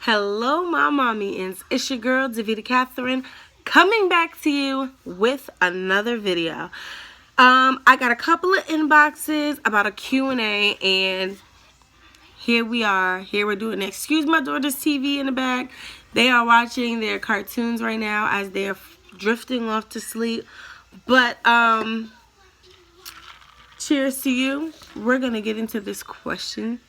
Hello, my mommy-ins. It's your girl, Davita Catherine, coming back to you with another video. I got a couple of inboxes about a Q&A, and here we are. Here we're doing it. Excuse my daughter's TV in the back. They are watching their cartoons right now as they're drifting off to sleep. But, cheers to you. We're going to get into this question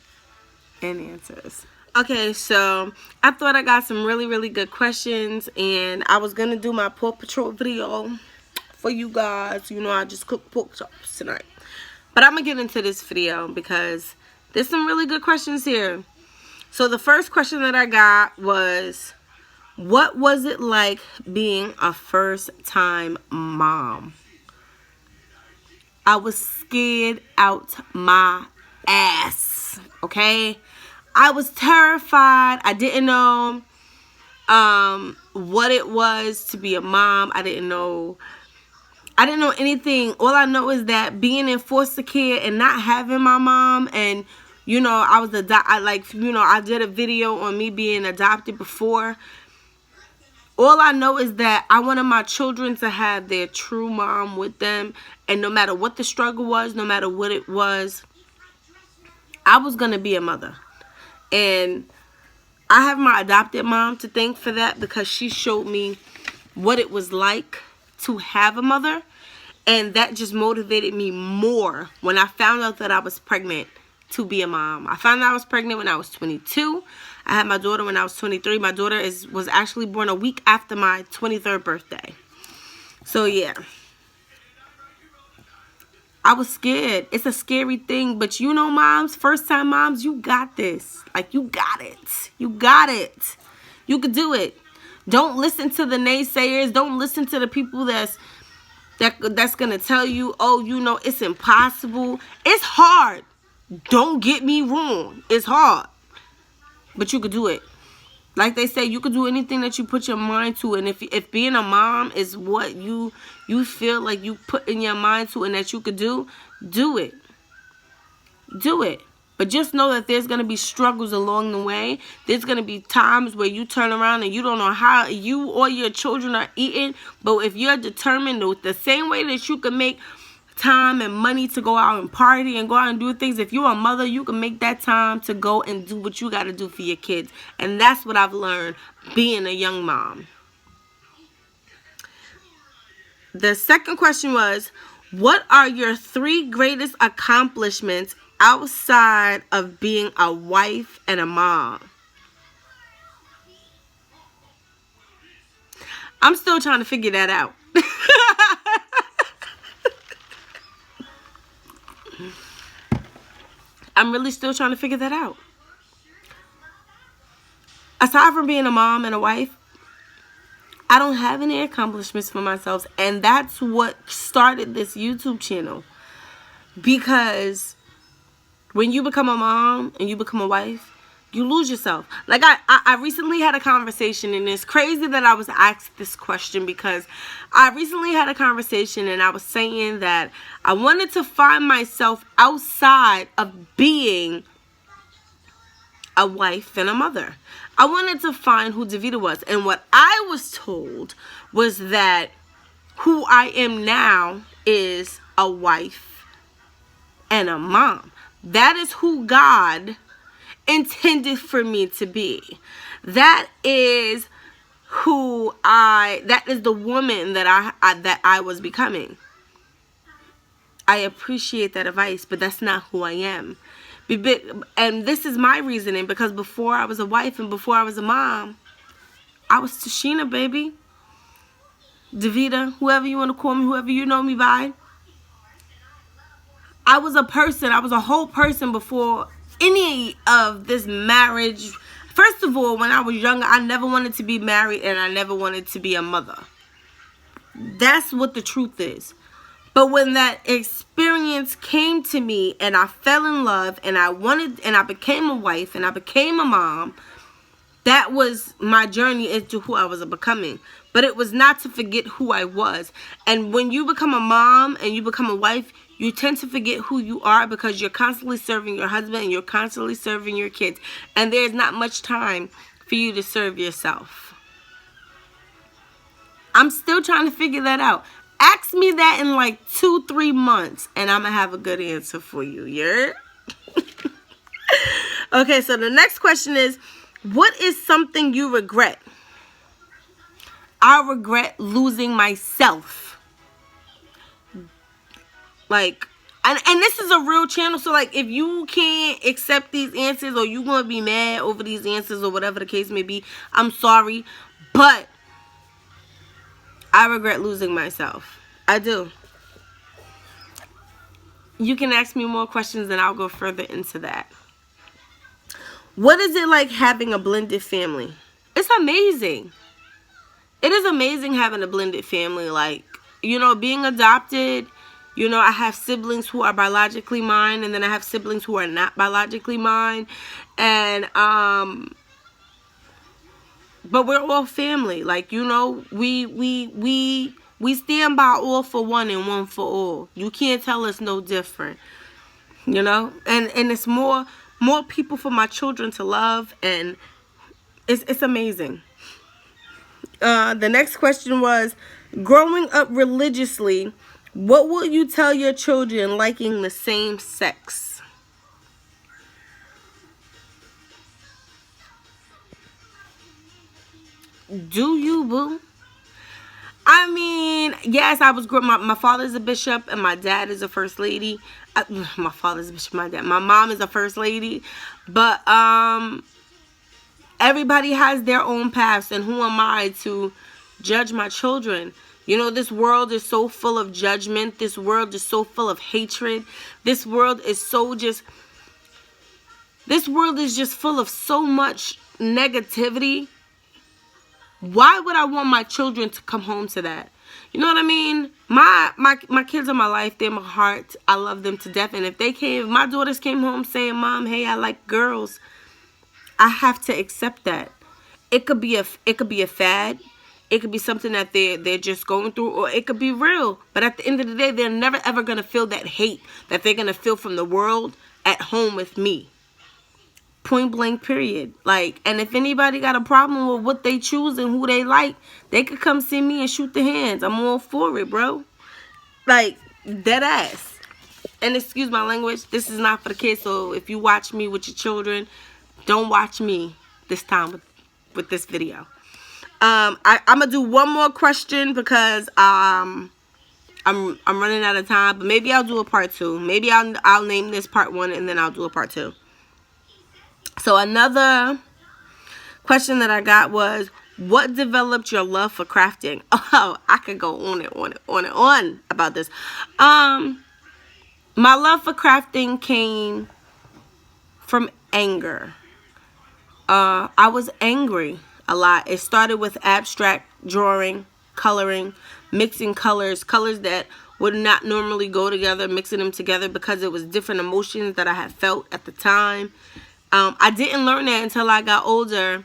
and answers. Okay, so I thought I got some really good questions, and I was gonna do my Paw Patrol video for you guys. You know, I just cooked pork chops tonight, but I'm gonna get into this video because there's some really good questions here. So the first question that I got was, what was it like being a first-time mom? I was scared out my ass, okay? I was terrified. I didn't know what it was to be a mom. I didn't know anything. All I know is that being in foster care and not having my mom, and you know, I did a video on me being adopted before. All I know is that I wanted my children to have their true mom with them, and no matter what the struggle was, no matter what it was, I was gonna be a mother. And I have my adopted mom to thank for that, because she showed me what it was like to have a mother. And that just motivated me more when I found out that I was pregnant to be a mom. I found out I was pregnant when I was 22. I had my daughter when I was 23. My daughter was actually born a week after my 23rd birthday. So yeah. I was scared. It's a scary thing, but you know, moms, first-time moms, you got this. Like, you got it. You got it. You could do it. Don't listen to the naysayers. Don't listen to the people that's gonna tell you, oh, you know, it's impossible. It's hard. Don't get me wrong. It's hard, but you could do it. Like they say, you could do anything that you put your mind to. And if being a mom is what you feel like you put in your mind to and that you could do it. Do it. But just know that there's going to be struggles along the way. There's going to be times where you turn around and you don't know how you or your children are eating. But if you're determined, the same way that you can make time and money to go out and party and go out and do things, if you're a mother, you can make that time to go and do what you got to do for your kids. And that's what I've learned being a young mom. The second question was, what are your 3 greatest accomplishments outside of being a wife and a mom? I'm still trying to figure that out. I'm really still trying to figure that out. Aside from being a mom and a wife, I don't have any accomplishments for myself. And that's what started this YouTube channel. Because when you become a mom and you become a wife, you lose yourself. Like I recently had a conversation, and it's crazy that I was asked this question, because I recently had a conversation and I was saying that I wanted to find myself outside of being a wife and a mother. I wanted to find who Davita was. And what I was told was that who I am now is a wife and a mom. That is who God intended for me to be. That is that is the woman that I was becoming. I appreciate that advice, but that's not who I am. And this is my reasoning, because before I was a wife and before I was a mom, I was Tashina, baby. Davita, whoever you want to call me, whoever you know me by. I was a person. I was a whole person before any of this marriage. First of all, when I was younger, I never wanted to be married, and I never wanted to be a mother. That's what the truth is. But when that experience came to me and I fell in love and I became a wife and I became a mom, that was my journey into who I was becoming. But it was not to forget who I was. And when you become a mom and you become a wife, you tend to forget who you are, because you're constantly serving your husband and you're constantly serving your kids. And there's not much time for you to serve yourself? I'm still trying to figure that out. Ask me that in like 2-3 months and I'm going to have a good answer for you. Yeah? Okay, so the next question is, what is something you regret? I regret losing myself. Like, and this is a real channel, so like if you can't accept these answers or you gonna be mad over these answers or whatever the case may be, I'm sorry, but I regret losing myself. I do. You can ask me more questions and I'll go further into that. What is it like having a blended family? It's amazing. It is amazing having a blended family. Like, you know, being adopted. You know, I have siblings who are biologically mine, and then I have siblings who are not biologically mine. And, but we're all family. Like, you know, we stand by all for one and one for all. You can't tell us no different. You know? And it's more people for my children to love, and it's amazing. The next question was, growing up religiously, what will you tell your children liking the same sex? Do you, boo? I mean, yes, I was my father's a bishop and my dad is a first lady. My father's a bishop, my mom is a first lady. But everybody has their own paths, and who am I to judge my children? You know, this world is so full of judgment. This world is so full of hatred. This world is just full of so much negativity. Why would I want my children to come home to that? You know what I mean? My kids are my life. They're my heart. I love them to death. And if my daughters came home saying, Mom, hey, I like girls, I have to accept that. It could be a fad. It could be something that they're just going through, or it could be real. But at the end of the day, they're never ever going to feel that hate that they're going to feel from the world at home with me. Point blank, period. Like, and if anybody got a problem with what they choose and who they like, they could come see me and shoot the hands. I'm all for it, bro. Like, dead ass. And excuse my language, this is not for the kids, so if you watch me with your children, don't watch me this time with this video. I'm gonna do one more question because I'm running out of time, but maybe I'll do a part 2. Maybe I'll name this part 1 and then I'll do a part 2. So another question that I got was, what developed your love for crafting? Oh, I could go on and on about this. My love for crafting came from anger. I was angry a lot. It started with abstract drawing, coloring, mixing colors that would not normally go together, mixing them together because it was different emotions that I had felt at the time. I didn't learn that until I got older,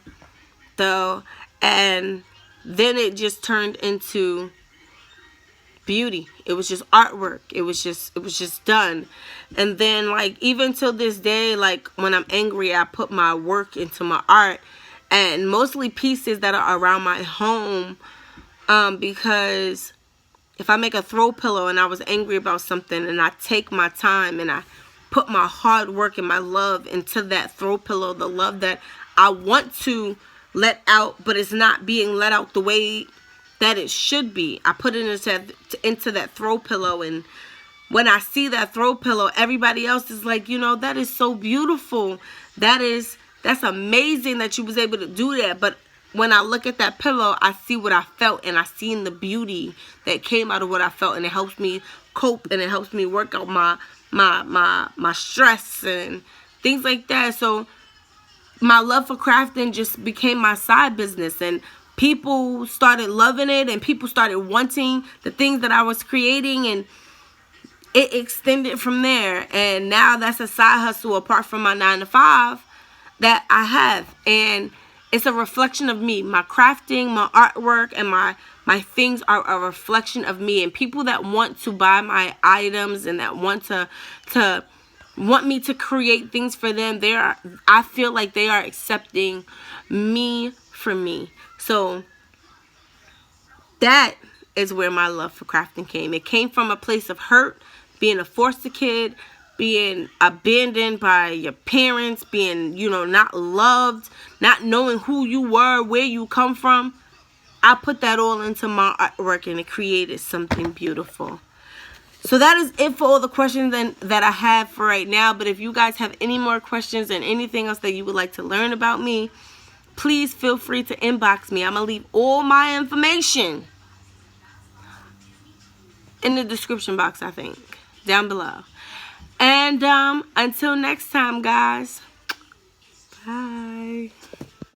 though, and then it just turned into beauty. It was just artwork. It was just done. And then, like, even till this day, like, when I'm angry, I put my work into my art, and mostly pieces that are around my home, because if I make a throw pillow and I was angry about something and I take my time and I put my hard work and my love into that throw pillow, the love that I want to let out, but it's not being let out the way that it should be. I put it into that throw pillow, and when I see that throw pillow, everybody else is like, you know, that is so beautiful. That's amazing that you was able to do that. But when I look at that pillow, I see what I felt, and I seen the beauty that came out of what I felt, and it helps me cope, and it helps me work out my stress and things like that. So my love for crafting just became my side business, and people started loving it, and people started wanting the things that I was creating, and it extended from there. And now that's a side hustle apart from my 9-to-5 that I have, and it's a reflection of me. My crafting, my artwork, and my things are a reflection of me. And people that want to buy my items and that want to want me to create things for them, I feel like they are accepting me for me. So that is where my love for crafting came. It came from a place of hurt, being a foster kid, being abandoned by your parents, being, not loved, not knowing who you were, where you come from. I put that all into my artwork and it created something beautiful. So that is it for all the questions that I have for right now. But if you guys have any more questions and anything else that you would like to learn about me, please feel free to inbox me. I'm going to leave all my information in the description box, I think, down below. And until next time, guys, bye.